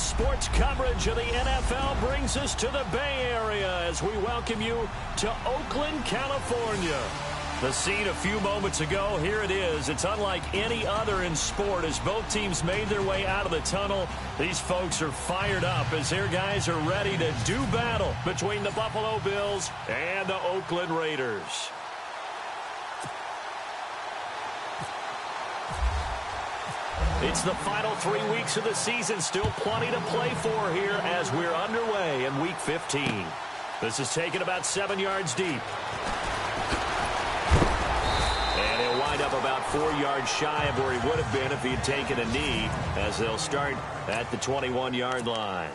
sports coverage of the NFL brings us to the Bay Area as we welcome you to Oakland, California. The scene a few moments ago, here it is. It's unlike any other in sport as both teams made their way out of the tunnel. These folks are fired up as their guys are ready to do battle between the Buffalo Bills and the Oakland Raiders. It's the final 3 weeks of the season. Still plenty to play for here as we're underway in Week 15. This is taken about 7 yards deep. And he'll wind up about 4 yards shy of where he would have been if he had taken a knee, as they'll start at the 21-yard line.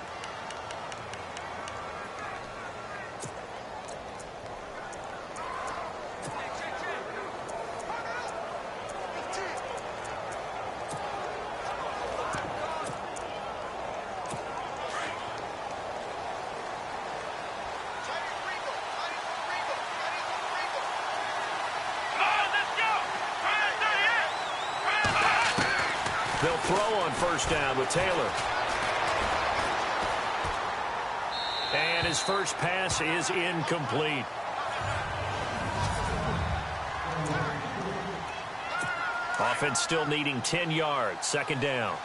They'll throw on first down with Taylor. And his first pass is incomplete. Offense still needing 10 yards. Second down.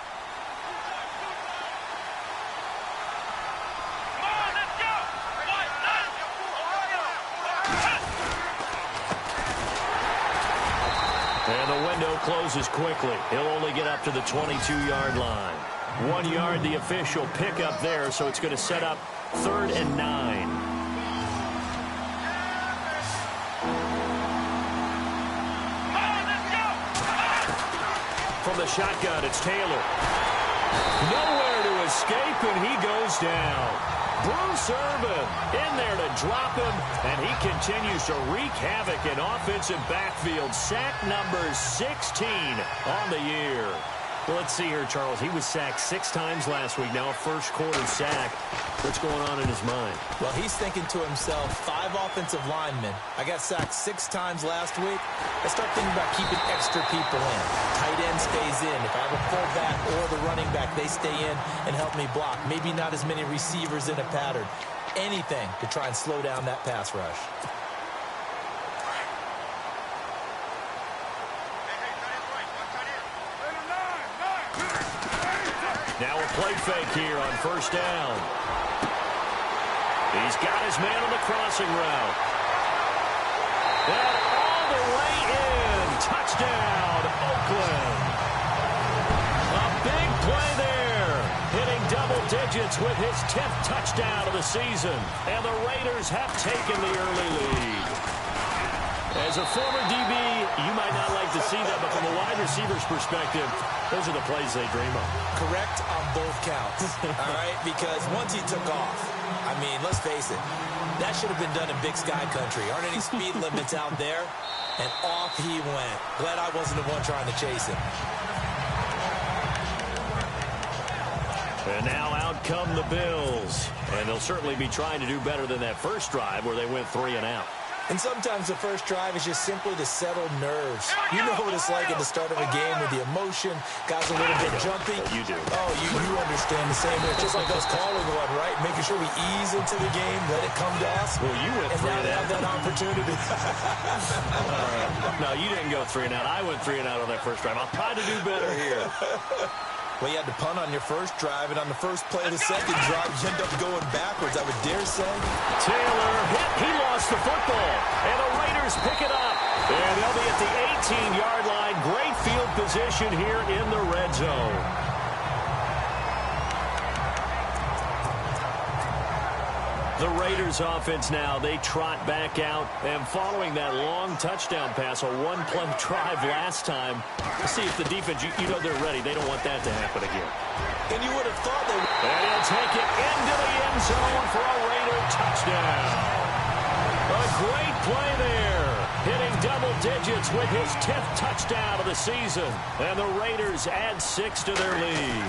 And the window closes quickly. He'll only get up to the 22-yard line. 1 yard, the official pickup there, so it's going to set up 3rd and 9. From the shotgun, it's Taylor. Nowhere to escape, and he goes down. Bruce Irvin in there to drop him, and he continues to wreak havoc in offensive backfield. Sack number 16 on the year. Well, let's see here, Charles. He was sacked 6 times last week. Now a first-quarter sack. What's going on in his mind? Well, he's thinking to himself, 5 offensive linemen. I got sacked 6 times last week. I start thinking about keeping extra people in. Tight end stays in. If I have a fullback or the running back, they stay in and help me block. Maybe not as many receivers in a pattern. Anything to try and slow down that pass rush. Now a play fake here on first down. He's got his man on the crossing route. And all the way in. Touchdown, Oakland. A big play there. Hitting double digits with his 10th touchdown of the season. And the Raiders have taken the early lead. As a former DB, you might not like to see that, but from a wide receiver's perspective, those are the plays they dream of. Correct on both counts, all right? Because once he took off, I mean, let's face it, that should have been done in Big Sky Country. Aren't any speed limits out there? And off he went. Glad I wasn't the one trying to chase him. And now out come the Bills. And they'll certainly be trying to do better than that first drive where they went 3 and out. And sometimes the first drive is just simply to settle nerves. You know what it's like at the start of a game with the emotion. Guys a little bit jumpy. You do. Oh, you understand the same way. Just like us calling one, right? Making sure we ease into the game, let it come to us. Well, you went 3 and out. And now they have that opportunity. No, you didn't go 3 and out. I went 3 and out on that first drive. I'll try to do better here. Well, you had to punt on your first drive, and on the first play of the second drive, you end up going backwards, I would dare say. Taylor hit. He lost the football. And the Raiders pick it up. And they'll be at the 18-yard line. Great field position here in the red zone. The Raiders offense now, they trot back out. And following that long touchdown pass, a one-play drive last time, let's see if the defense, you know they're ready. They don't want that to happen again. And you would have thought they would. And he'll take it into the end zone for a Raider touchdown. A great play there. Hitting double digits with his 10th touchdown of the season. And the Raiders add 6 to their lead.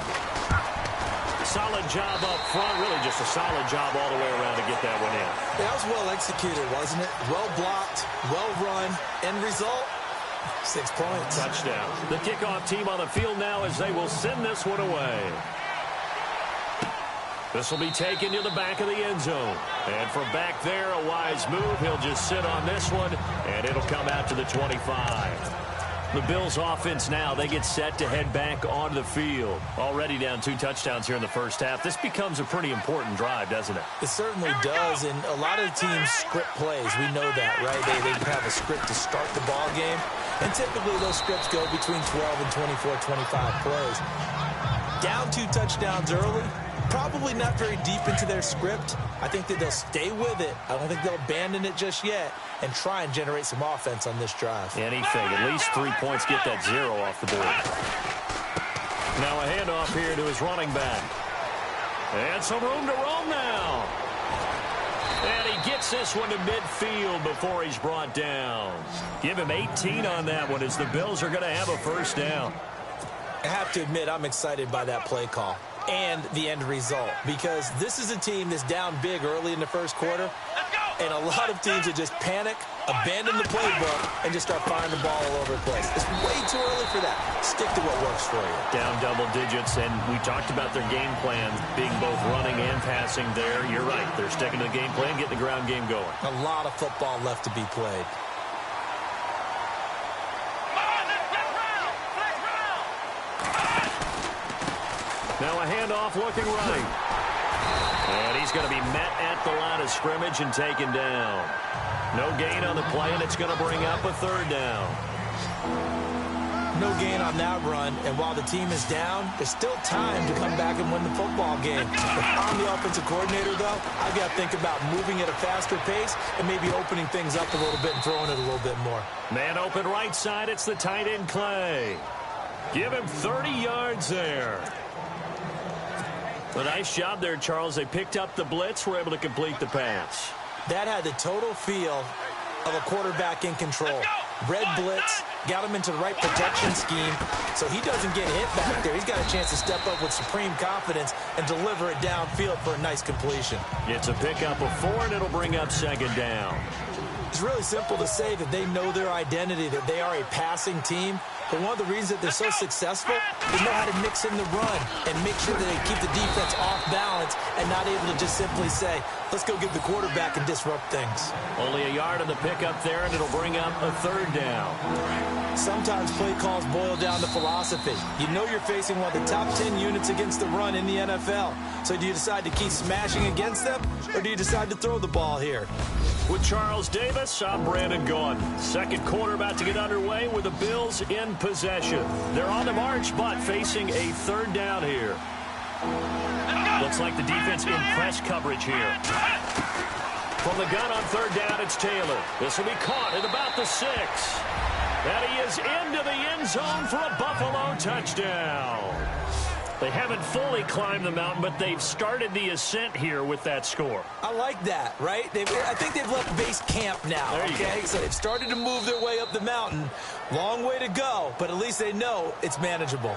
Solid job up front. Really just a solid job all the way around to get that one in. That was well executed, wasn't it? Well blocked, well run. End result, 6 points. Touchdown. The kickoff team on the field now as they will send this one away. This will be taken to the back of the end zone. And from back there, a wise move. He'll just sit on this one, and it'll come out to the 25. The Bills offense now, they get set to head back onto the field. Already down 2 touchdowns here in the first half. This becomes a pretty important drive, doesn't it? It certainly does, and a lot of teams script plays. We know that, right? They have a script to start the ball game, and typically those scripts go between 12 and 24, 25 plays. Down 2 touchdowns early, probably not very deep into their script. I think that they'll stay with it. I don't think they'll abandon it just yet and try and generate some offense on this drive. Anything. At least 3 points, get that 0 off the board. Now a handoff here to his running back. And some room to roam now. And he gets this one to midfield before he's brought down. Give him 18 on that one as the Bills are going to have a first down. I have to admit, I'm excited by that play call and the end result, because this is a team that's down big early in the first quarter, and a lot of teams that just panic, abandon the playbook, and just start firing the ball all over the place. It's way too early for that. Stick to what works for you. Down double digits, and we talked about their game plan being both running and passing there. You're right. They're sticking to the game plan, getting the ground game going. A lot of football left to be played. Now a handoff looking right. And he's going to be met at the line of scrimmage and taken down. No gain on the play, and it's going to bring up a 3rd down. No gain on that run, and while the team is down, there's still time to come back and win the football game. If I'm the offensive coordinator, though, I've got to think about moving at a faster pace and maybe opening things up a little bit and throwing it a little bit more. Man open right side, it's the tight end Clay. Give him 30 yards there. A nice job there, Charles. They picked up the blitz, were able to complete the pass. That had the total feel of a quarterback in control. Red blitz, got him into the right protection scheme, so he doesn't get hit back there. He's got a chance to step up with supreme confidence and deliver it downfield for a nice completion. It's a pickup of 4, and it'll bring up 2nd down. It's really simple to say that they know their identity, that they are a passing team. But one of the reasons that they're so successful is know how to mix in the run and make sure that they keep the defense off balance and not able to just simply say, let's go get the quarterback and disrupt things. Only a yard on the pickup there, and it'll bring up a 3rd down. Sometimes play calls boil down to philosophy. You know you're facing one of the top 10 units against the run in the NFL. So do you decide to keep smashing against them, or do you decide to throw the ball here? With Charles Davis, I'm Brandon Gaughan. 2nd quarter about to get underway with the Bills in possession. They're on the march, but facing a 3rd down here. Looks like the defense in press coverage here. From the gun on 3rd down, it's Taylor. This will be caught at about the 6. And he is into the end zone for a Buffalo touchdown. They haven't fully climbed the mountain, but they've started the ascent here with that score. I like that, right? I think they've left base camp now, okay? So they've started to move their way up the mountain. Long way to go, but at least they know it's manageable.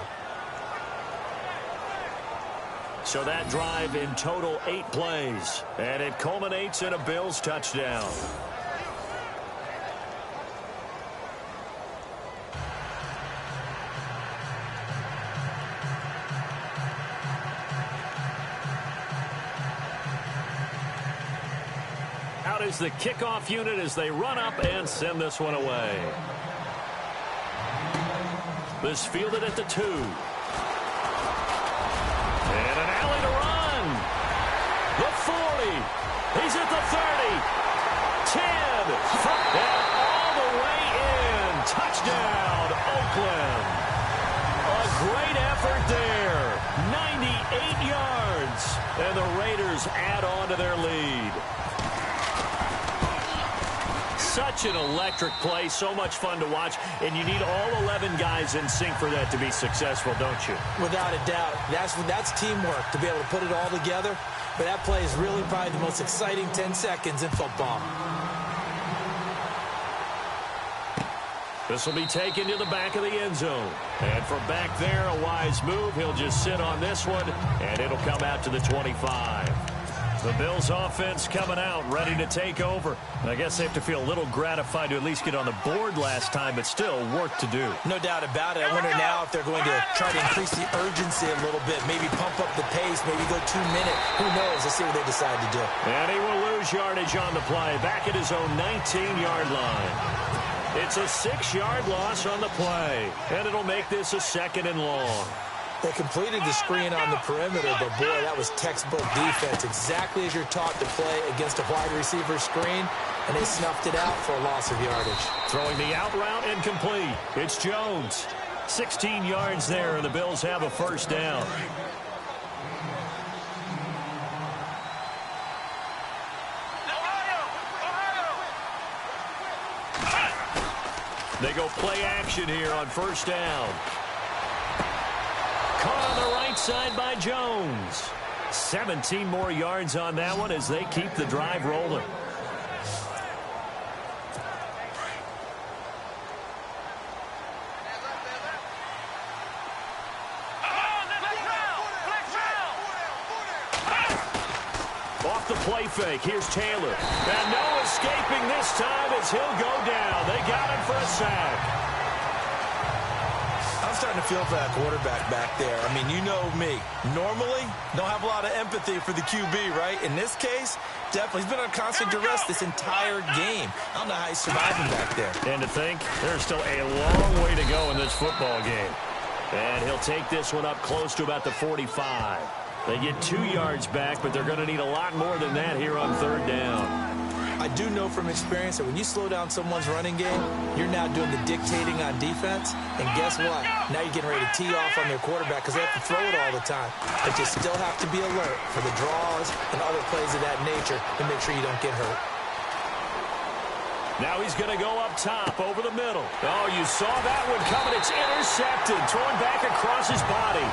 So that drive in total 8 plays, and it culminates in a Bills touchdown. Out is the kickoff unit as they run up and send this one away. This fielded at the 2. And an alley to run. The 40. He's at the 30. 10. And all the way in. Touchdown, Oakland. A great effort there. 98 yards. And the Raiders add on to their lead. Such an electric play, so much fun to watch, and you need all 11 guys in sync for that to be successful, don't you? Without a doubt. That's teamwork, to be able to put it all together. But that play is really probably the most exciting 10 seconds in football. This will be taken to the back of the end zone. And from back there, a wise move. He'll just sit on this one, and it'll come out to the 25. The Bills offense coming out, ready to take over. I guess they have to feel a little gratified to at least get on the board last time, but still work to do. No doubt about it. I wonder now if they're going to try to increase the urgency a little bit, maybe pump up the pace, maybe go 2 minutes. Who knows? Let's see what they decide to do. And he will lose yardage on the play, back at his own 19-yard line. It's a 6-yard loss on the play, and it'll make this a 2nd and long. They completed the screen on the perimeter, but boy, that was textbook defense. Exactly as you're taught to play against a wide receiver screen, and they snuffed it out for a loss of yardage. Throwing the out route incomplete. It's Jones. 16 yards there, and the Bills have a 1st down. They go play action here on 1st down. Caught on the right side by Jones. 17 more yards on that one as they keep the drive rolling. Off the play fake, here's Taylor. And no escaping this time as he'll go down. They got him for a sack. I'm starting to feel for that quarterback back there. I mean, you know me. Normally, don't have a lot of empathy for the QB, right? In this case, definitely. He's been on constant duress this entire game. I don't know how he's surviving back there. And to think, there's still a long way to go in this football game. And he'll take this one up close to about the 45. They get 2 yards back, but they're going to need a lot more than that here on 3rd down. I do know from experience that when you slow down someone's running game, you're now doing the dictating on defense. And guess what? Now you're getting ready to tee off on their quarterback because they have to throw it all the time. But you still have to be alert for the draws and other plays of that nature to make sure you don't get hurt. Now he's going to go up top over the middle. Oh, you saw that one coming. It's intercepted. Thrown back across his body.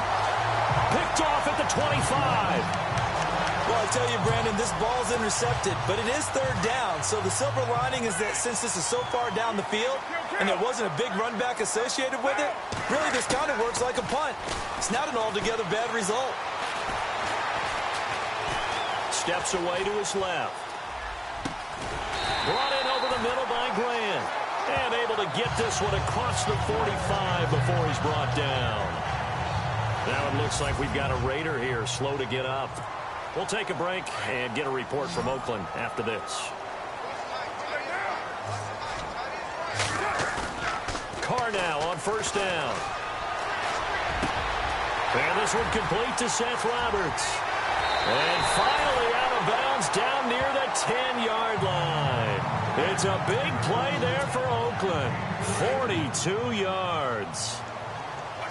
Picked off at the 25. Well, I tell you, Brandon, this ball's intercepted, but it is 3rd down. So the silver lining is that since this is so far down the field and there wasn't a big run back associated with it, really this kind of works like a punt. It's not an altogether bad result. Steps away to his left. Brought in over the middle by Grant. And able to get this one across the 45 before he's brought down. Now it looks like we've got a Raider here, slow to get up. We'll take a break and get a report from Oakland after this. Carr now on 1st down. And this one complete to Seth Roberts. And finally out of bounds down near the 10-yard line. It's a big play there for Oakland. 42 yards.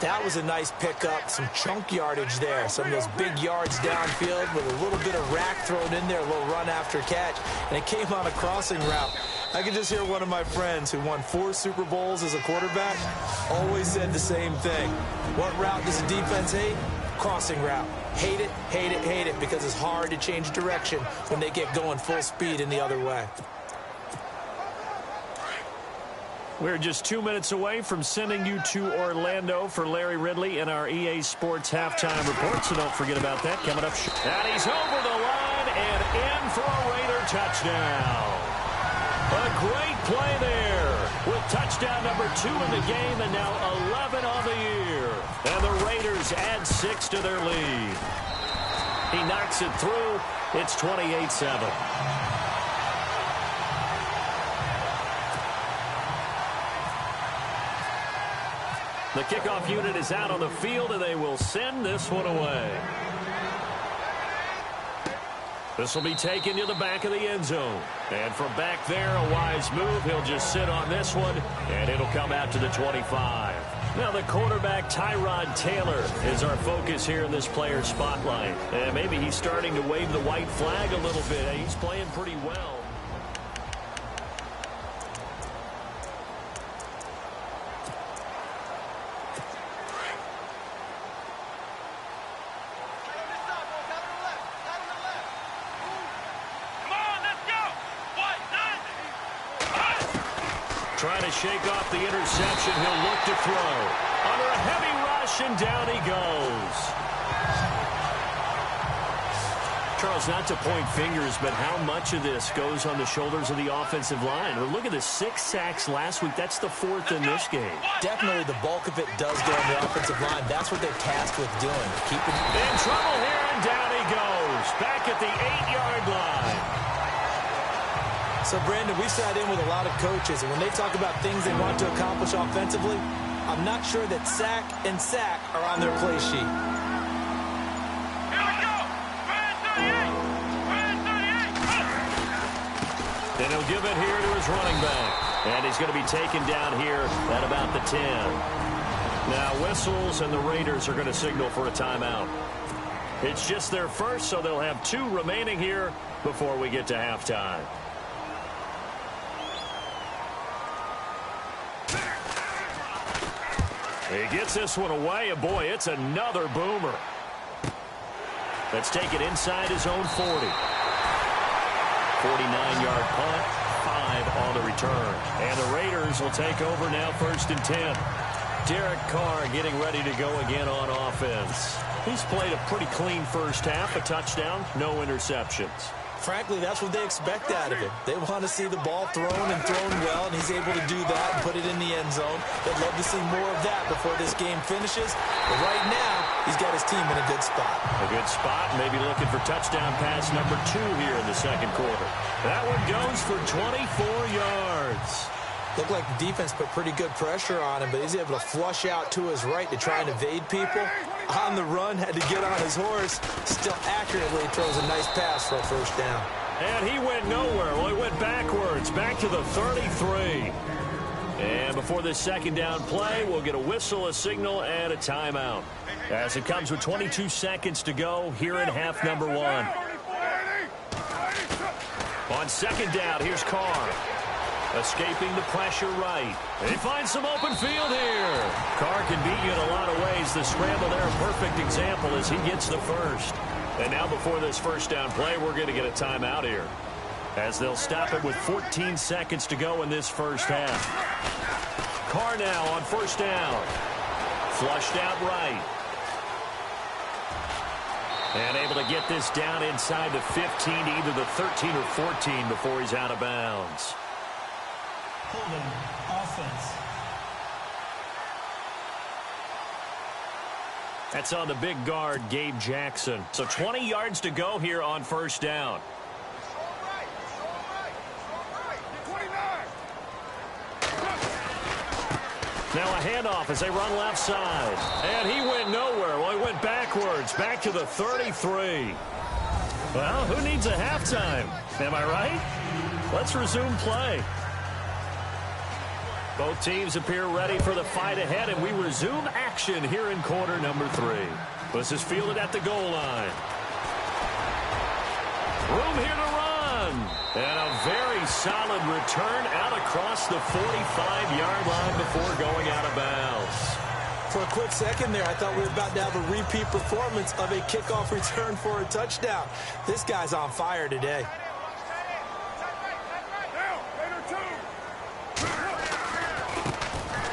That was a nice pickup, some chunk yardage there. Some of those big yards downfield with a little bit of rack thrown in there, a little run after catch, and it came on a crossing route. I could just hear one of my friends who won 4 Super Bowls as a quarterback always said the same thing. What route does the defense hate? Crossing route. Hate it, hate it, hate it, because it's hard to change direction when they get going full speed in the other way. We're just 2 minutes away from sending you to Orlando for Larry Ridley in our EA Sports halftime report, so don't forget about that coming up. And he's over the line and in for a Raider touchdown. A great play there with touchdown number 2 in the game and now 11 on the year. And the Raiders add 6 to their lead. He knocks it through. It's 28-7. The kickoff unit is out on the field, and they will send this one away. This will be taken to the back of the end zone. And from back there, a wise move. He'll just sit on this one, and it'll come out to the 25. Now the quarterback, Tyrod Taylor, is our focus here in this player spotlight. And maybe he's starting to wave the white flag a little bit. He's playing pretty well. Trying to shake off the interception. He'll look to throw. Under a heavy rush, and down he goes. Charles, not to point fingers, but how much of this goes on the shoulders of the offensive line? Well, look at the 6 sacks last week. That's the 4th in this game. Definitely the bulk of it does go on the offensive line. That's what they're tasked with doing. Keeping in trouble here, and down he goes. Back at the 8-yard line. So, Brandon, we sat in with a lot of coaches, and when they talk about things they want to accomplish offensively, I'm not sure that sack and sack are on their play sheet. Then he'll give it here to his running back. And he's going to be taken down here at about the 10. Now whistles, and the Raiders are going to signal for a timeout. It's just their first, so they'll have 2 remaining here before we get to halftime. He gets this one away, and boy, it's another boomer. Let's take it inside his own 40. 49-yard punt, 5 on the return. And the Raiders will take over now 1st and 10. Derek Carr getting ready to go again on offense. He's played a pretty clean first half, a touchdown, no interceptions. Frankly, that's what they expect out of him. They want to see the ball thrown and thrown well, and he's able to do that and put it in the end zone. They'd love to see more of that before this game finishes. But right now, he's got his team in a good spot. A good spot, maybe looking for touchdown pass number 2 here in the second quarter. That one goes for 24 yards. Looked like the defense put pretty good pressure on him, but he's able to flush out to his right to try and evade people. On the run, had to get on his horse. Still accurately throws a nice pass for a first down. And he went nowhere. Well, he went backwards, back to the 33. And before this second down play, we'll get a whistle, a signal, and a timeout. As it comes with 22 seconds to go here in half number 1. On second down, here's Carr. Escaping the pressure right. He finds some open field here. Carr can beat you in a lot of ways. The scramble there, a perfect example as he gets the first. And now before this first down play, we're going to get a timeout here, as they'll stop it with 14 seconds to go in this first half. Carr now on first down. Flushed out right. And able to get this down inside the 15 to either the 13 or 14 before he's out of bounds. Holding offense. That's on the big guard, Gabe Jackson. So 20 yards to go here on first down. Now a handoff as they run left side. And he went nowhere. Well, he went backwards, back to the 33. Well, who needs a halftime? Am I right? Let's resume play. Both teams appear ready for the fight ahead, and we resume action here in quarter number 3. This is fielded at the goal line. Room here to run. And a very solid return out across the 45-yard line before going out of bounds. For a quick second there, I thought we were about to have a repeat performance of a kickoff return for a touchdown. This guy's on fire today.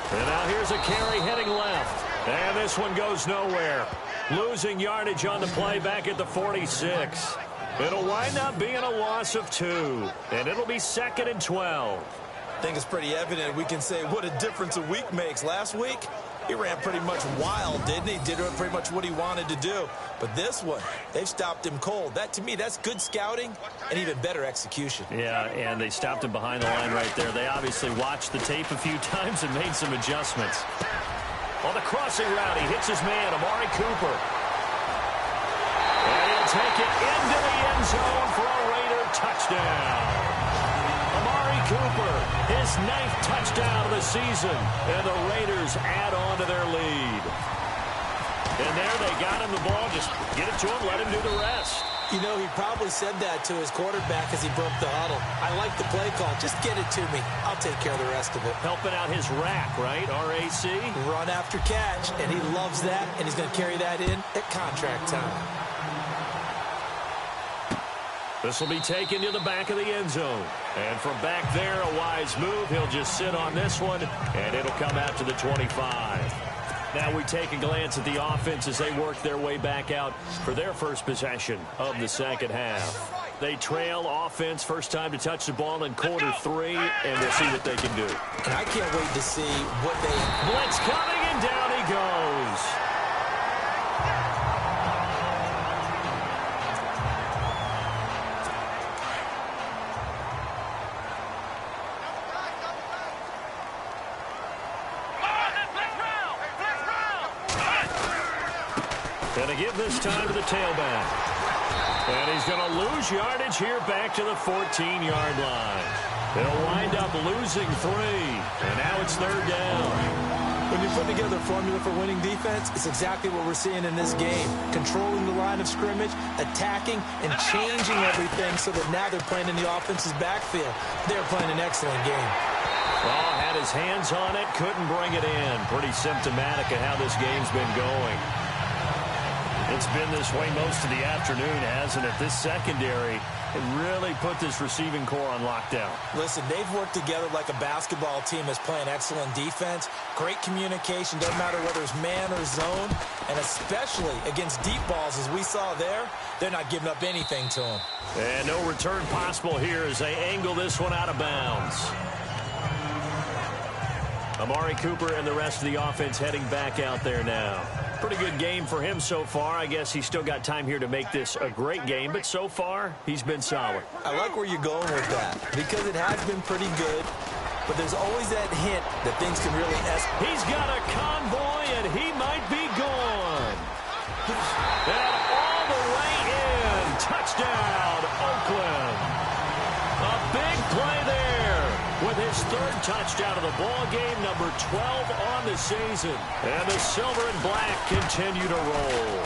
And now here's a carry heading left. And this one goes nowhere. Losing yardage on the play back at the 46. It'll wind up being a loss of 2. And it'll be 2nd and 12. I think it's pretty evident we can say what a difference a week makes. Last week, he ran pretty much wild, didn't he? Did pretty much what he wanted to do. But this one, they've stopped him cold. That, to me, that's good scouting and even better execution. Yeah, and they stopped him behind the line right there. They obviously watched the tape a few times and made some adjustments. On the crossing route, he hits his man, Amari Cooper. And he'll take it into the end zone for a Raider touchdown. Amari Cooper, his 9th touchdown of the season, and the Raiders add on to their lead. And there they got him the ball. Just get it to him, let him do the rest. You know, he probably said that to his quarterback as he broke the huddle. I like the play call. Just get it to me. I'll take care of the rest of it. Helping out his rack, right? R-A-C? Run after catch, and he loves that, and he's going to carry that in at contract time. This will be taken to the back of the end zone. And from back there, a wise move. He'll just sit on this one, and it'll come out to the 25. Now we take a glance at the offense as they work their way back out for their first possession of the second half. They trail offense, first time to touch the ball in quarter 3, and we'll see what they can do. And I can't wait to see what they... Blitz coming, and down he goes. Going to give this time to the tailback. And he's going to lose yardage here back to the 14-yard line. They'll wind up losing 3. And now it's third down. When you put together a formula for winning defense, it's exactly what we're seeing in this game. Controlling the line of scrimmage, attacking, and changing everything so that now they're playing in the offense's backfield. They're playing an excellent game. Oh, had his hands on it, couldn't bring it in. Pretty symptomatic of how this game's been going. It's been this way most of the afternoon, hasn't it? This secondary really put this receiving core on lockdown. Listen, they've worked together like a basketball team that's playing excellent defense. Great communication, doesn't matter whether it's man or zone. And especially against deep balls, as we saw there, they're not giving up anything to them. And no return possible here as they angle this one out of bounds. Amari Cooper and the rest of the offense heading back out there now. Pretty good game for him so far. I guess he's still got time here to make this a great game, but so far, he's been solid. I like where you're going with that because it has been pretty good, but there's always that hint that things can really escalate. He's got a convoy, and he might be gone. And all the way in. Touchdown, Oakland. A big play there with his third touchdown of the ball game, number 12 on the season. And the silver and black continue to roll.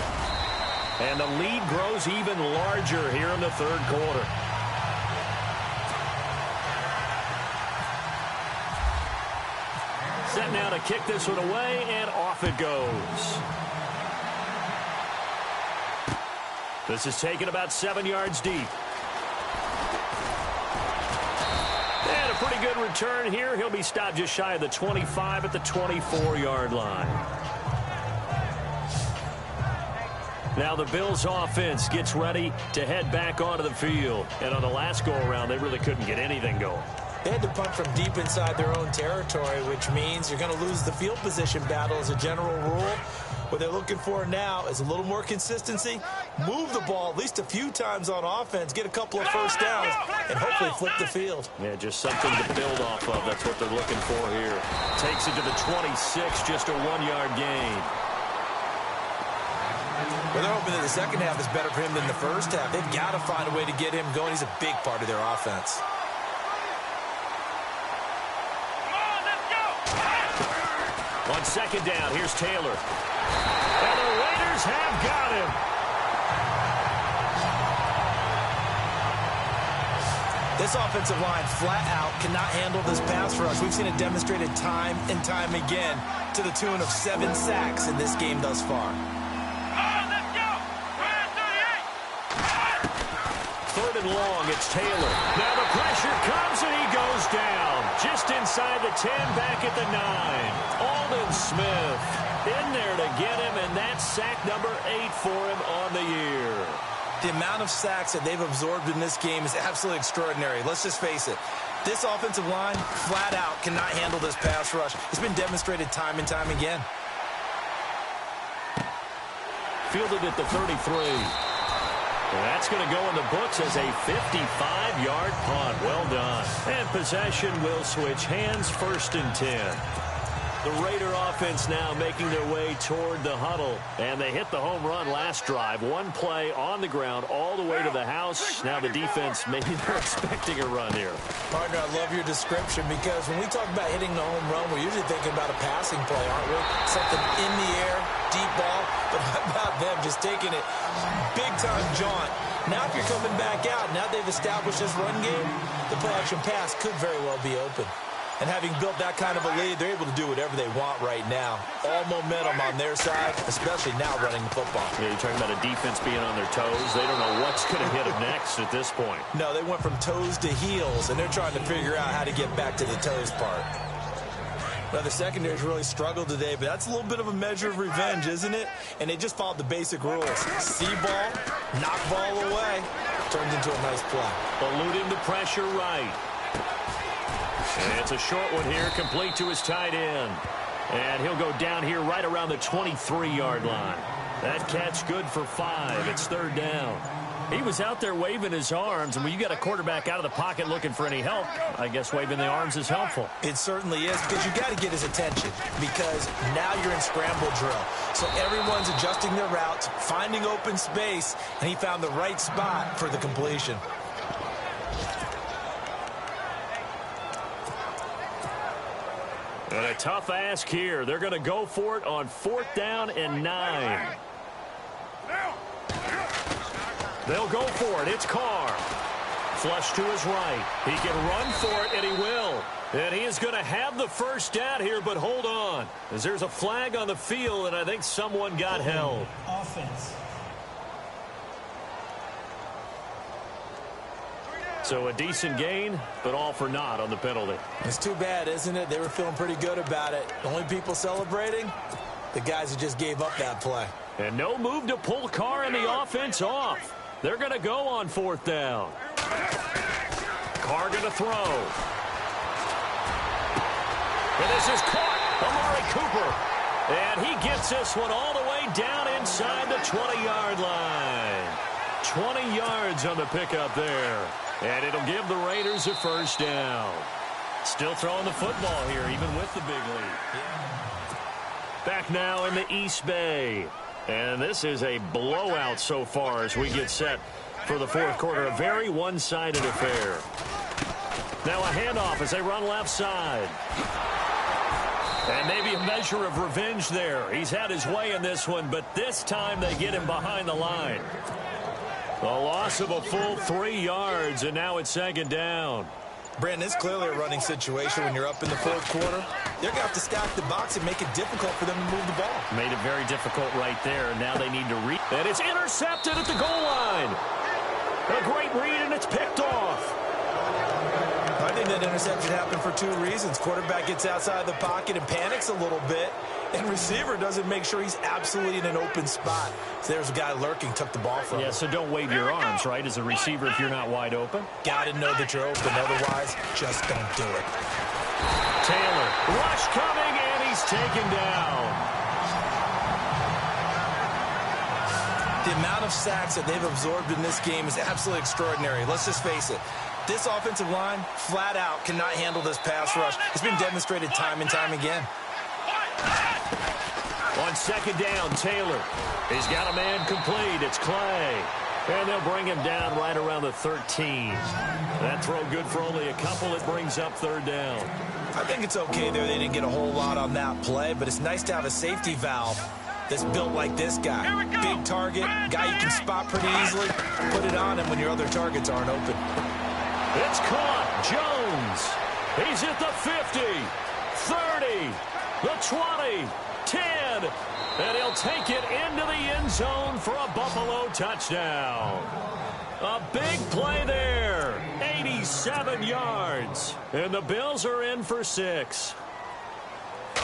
And the lead grows even larger here in the third quarter. Set now to kick this one away, and off it goes. This is taken about 7 yards deep. And a pretty good return here. He'll be stopped just shy of the 25 at the 24-yard line. Now the Bills offense gets ready to head back onto the field. And on the last go-around, they really couldn't get anything going. They had to punt from deep inside their own territory, which means you're going to lose the field position battle as a general rule. What they're looking for now is a little more consistency, move the ball at least a few times on offense, get a couple of first downs, and hopefully flip the field. Yeah, just something to build off of. That's what they're looking for here. Takes it to the 26, just a 1-yard gain. Well, they're hoping that the second half is better for him than the first half. They've got to find a way to get him going. He's a big part of their offense. On second down, here's Taylor. And the Raiders have got him. This offensive line flat out cannot handle this pass rush. We've seen it demonstrated time and time again to the tune of 7 sacks in this game thus far. Third and long, it's Taylor. Now the pressure comes and he goes down. Just inside the 10, back at the 9. Aldon Smith in there to get him, and that's sack number 8 for him on the year. The amount of sacks that they've absorbed in this game is absolutely extraordinary. Let's just face it. This offensive line, flat out, cannot handle this pass rush. It's been demonstrated time and time again. Fielded at the 33. And that's going to go in the books as a 55-yard punt. Well done. And possession will switch hands, first and 10. The Raider offense now making their way toward the huddle. And they hit the home run last drive. One play on the ground all the way to the house. Now the defense, maybe they're expecting a run here. Partner, I love your description because when we talk about hitting the home run, we're usually thinking about a passing play, aren't we? Something in the air, deep ball. But how about them just taking it big-time jaunt? Now if you're coming back out, now they've established this run game, the play-action pass could very well be open. And having built that kind of a lead, they're able to do whatever they want right now. All momentum on their side, especially now running the football. Yeah, you're talking about a defense being on their toes. They don't know what's going to hit them next at this point. No, they went from toes to heels, and they're trying to figure out how to get back to the toes part. Well, the secondary's really struggled today, but that's a little bit of a measure of revenge, isn't it? And they just followed the basic rules. See ball, knock ball away. Turns into a nice play. Eluding the pressure right. And it's a short one here, complete to his tight end. And he'll go down here right around the 23-yard line. That catch good for 5. It's third down. He was out there waving his arms, and when you got a quarterback out of the pocket looking for any help, I guess waving the arms is helpful. It certainly is, because you got to get his attention, because now you're in scramble drill. So everyone's adjusting their routes, finding open space, and he found the right spot for the completion. And a tough ask here. They're going to go for it on 4th down and 9. They'll go for it. It's Carr. Flush to his right. He can run for it, and he will. And he is going to have the first down here, but hold on, as there's a flag on the field, and I think someone got held. Offense. So a decent gain, but all for naught on the penalty. It's too bad, isn't it? They were feeling pretty good about it. The only people celebrating, the guys who just gave up that play. And no move to pull Carr and the offense off. They're going to go on 4th down. Carr going to throw. And this is caught. Amari Cooper. And he gets this one all the way down inside the 20-yard line. 20 yards on the pickup there. And it'll give the Raiders a first down. Still throwing the football here, even with the big lead. Back now in the East Bay. And this is a blowout so far as we get set for the 4th quarter. A very one-sided affair. Now a handoff as they run left side. And maybe a measure of revenge there. He's had his way in this one, but this time they get him behind the line. A loss of a full 3 yards, and now it's 2nd down. Brandon, it's clearly a running situation when you're up in the 4th quarter. They're going to have to stack the box and make it difficult for them to move the ball. Made it very difficult right there. Now they need to read. And it's intercepted at the goal line. A great read, and it's picked off. I think that interception happened for 2 reasons. Quarterback gets outside the pocket and panics a little bit, and receiver doesn't make sure he's absolutely in an open spot. So there's a guy lurking, took the ball from him. Yeah, so don't wave your arms, right, as a receiver if you're not wide open. Got to know that you're open. Otherwise, just don't do it. Taylor, rush coming, and he's taken down. The amount of sacks that they've absorbed in this game is absolutely extraordinary. Let's just face it. This offensive line, flat out, cannot handle this pass rush. It's been demonstrated time and time again. On 2nd down, Taylor. He's got a man complete. It's Clay. And they'll bring him down right around the 13. That throw good for only a couple. It brings up 3rd down. I think it's okay there. They didn't get a whole lot on that play, but it's nice to have a safety valve that's built like this guy. Big target, guy you can spot pretty easily. Put it on him when your other targets aren't open. It's caught. Jones. He's at the 50, 30, the 20, 10. And he'll take it into the end zone for a Buffalo touchdown. A big play there. 87 yards. And the Bills are in for 6.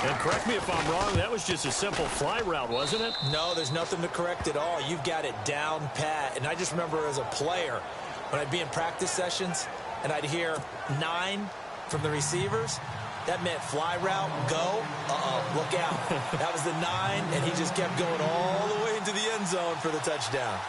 And correct me if I'm wrong, that was just a simple fly route, wasn't it? No, there's nothing to correct at all. You've got it down pat. And I just remember as a player, when I'd be in practice sessions and I'd hear 9 from the receivers, that meant fly route, go, look out. That was the 9, and he just kept going all the way into the end zone for the touchdown.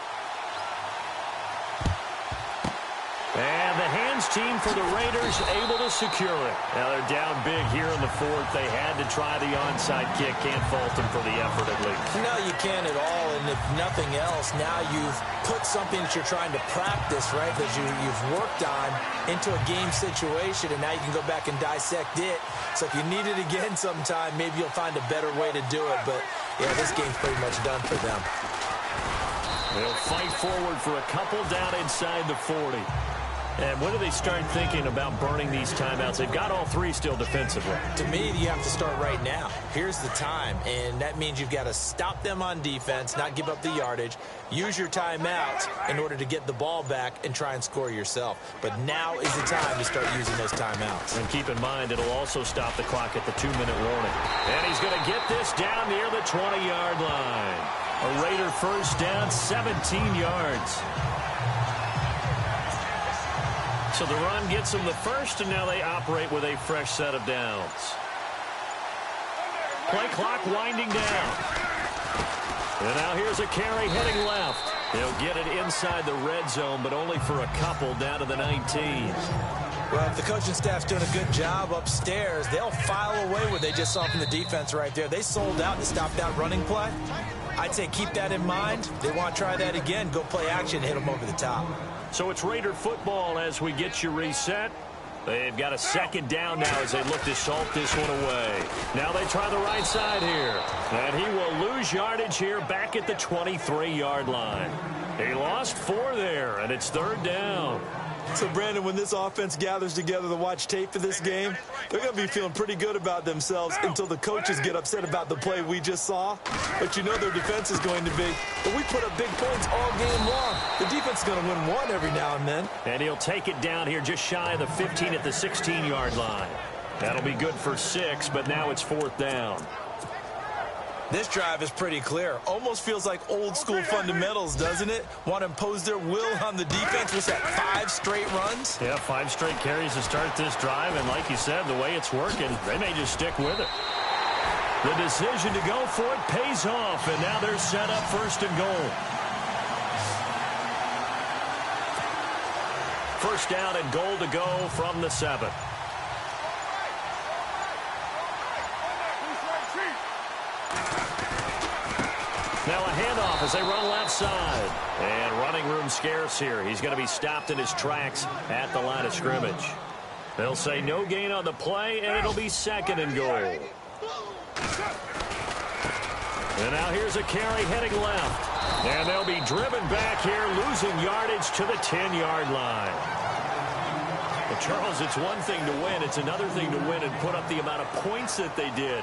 And the hands team for the Raiders able to secure it. Now they're down big here in the 4th. They had to try the onside kick. Can't fault them for the effort at least. No, you can't at all. And if nothing else, now you've put something that you're trying to practice, right, that you've worked on into a game situation, and now you can go back and dissect it. So if you need it again sometime, maybe you'll find a better way to do it. But, yeah, this game's pretty much done for them. They'll fight forward for a couple down inside the 40. And when do they start thinking about burning these timeouts? They've got all three still defensively. To me, you have to start right now. Here's the time, and that means you've got to stop them on defense, not give up the yardage, use your timeouts in order to get the ball back and try and score yourself. But now is the time to start using those timeouts. And keep in mind, it'll also stop the clock at the 2-minute warning. And he's going to get this down near the 20-yard line. A Raider first down, 17 yards. So the run gets them the first, and now they operate with a fresh set of downs. Play clock winding down. And now here's a carry heading left. They'll get it inside the red zone, but only for a couple down to the 19. Well, if the coaching staff's doing a good job upstairs, they'll file away what they just saw from the defense right there. They sold out to stop that running play. I'd say keep that in mind. They want to try that again. Go play action, hit them over the top. So it's Raider football as we get you reset. They've got a second down now as they look to salt this one away. Now they try the right side here. And he will lose yardage here back at the 23-yard line. He lost 4 there, and it's third down. So, Brandon, when this offense gathers together to watch tape for this game, they're going to be feeling pretty good about themselves until the coaches get upset about the play we just saw. But you know their defense is going to be, but we put up big points all game long. The defense is going to win one every now and then. And he'll take it down here just shy of the 15 at the 16-yard line. That'll be good for 6, but now it's fourth down. This drive is pretty clear. Almost feels like old-school fundamentals, doesn't it? Want to impose their will on the defense. Was that 5 straight runs? Yeah, 5 straight carries to start this drive. And like you said, the way it's working, they may just stick with it. The decision to go for it pays off. And now they're set up first and goal. First down and goal to go from the 7. Now a handoff as they run left side. And running room scarce here. He's going to be stopped in his tracks at the line of scrimmage. They'll say no gain on the play, and it'll be second and goal. And now here's a carry heading left. And they'll be driven back here, losing yardage to the 10-yard line. Well, Charles, it's one thing to win. It's another thing to win and put up the amount of points that they did.